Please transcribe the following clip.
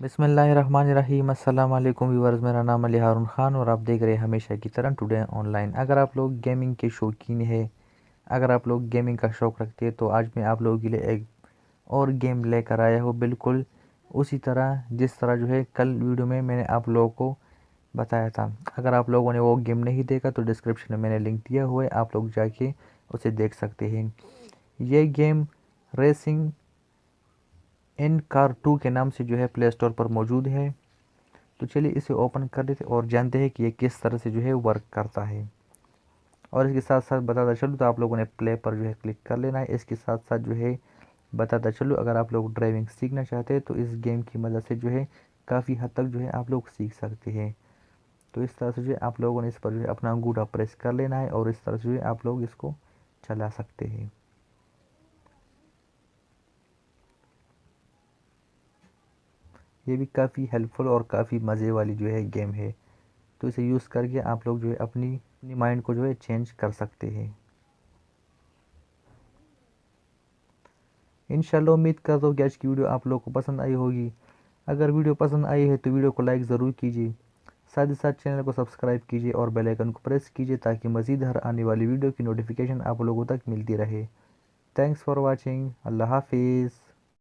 बिस्मिल्लाहिर्रहमानिर्रहीम। अस्सलाम वालेकुम व्यूअर्स, मेरा नाम अली हारून ख़ान और आप देख रहे हैं हमेशा की तरह टुडे ऑनलाइन। अगर आप लोग गेमिंग के शौकीन है, अगर आप लोग गेमिंग का शौक़ रखते हैं तो आज मैं आप लोगों के लिए एक और गेम लेकर आया हूँ, बिल्कुल उसी तरह जिस तरह जो है कल वीडियो में मैंने आप लोगों को बताया था। अगर आप लोगों ने वो गेम नहीं देखा तो डिस्क्रिप्शन में मैंने लिंक दिया हुआ है, आप लोग जाके उसे देख सकते हैं। ये गेम रेसिंग इन कार 2 के नाम से जो है प्ले स्टोर पर मौजूद है। तो चलिए इसे ओपन कर लेते और जानते हैं कि ये किस तरह से जो है वर्क करता है। और इसके साथ साथ बताता चलूँ तो आप लोगों ने प्ले पर जो है क्लिक कर लेना है। इसके साथ साथ जो है बताता चलूँ, अगर आप लोग ड्राइविंग सीखना चाहते हैं तो इस गेम की मदद से जो है काफ़ी हद तक जो है आप लोग सीख सकते हैं। तो इस तरह से जो है आप लोगों ने इस पर जो है अपना अंगूठा प्रेस कर लेना है और इस तरह से जो है आप लोग इसको चला सकते हैं। ये भी काफ़ी हेल्पफुल और काफ़ी मज़े वाली जो है गेम है। तो इसे यूज़ करके आप लोग जो है अपनी माइंड को जो है चेंज कर सकते हैं। इंशाल्लाह उम्मीद करता हूँ कि आज की वीडियो आप लोगों को पसंद आई होगी। अगर वीडियो पसंद आई है तो वीडियो को लाइक ज़रूर कीजिए, साथ ही साथ चैनल को सब्सक्राइब कीजिए और बेल आइकन को प्रेस कीजिए ताकि मज़ीद हर आने वाली वीडियो की नोटिफिकेशन आप लोगों तक मिलती रहे। Thanks for watching. अल्लाह हाफिज़।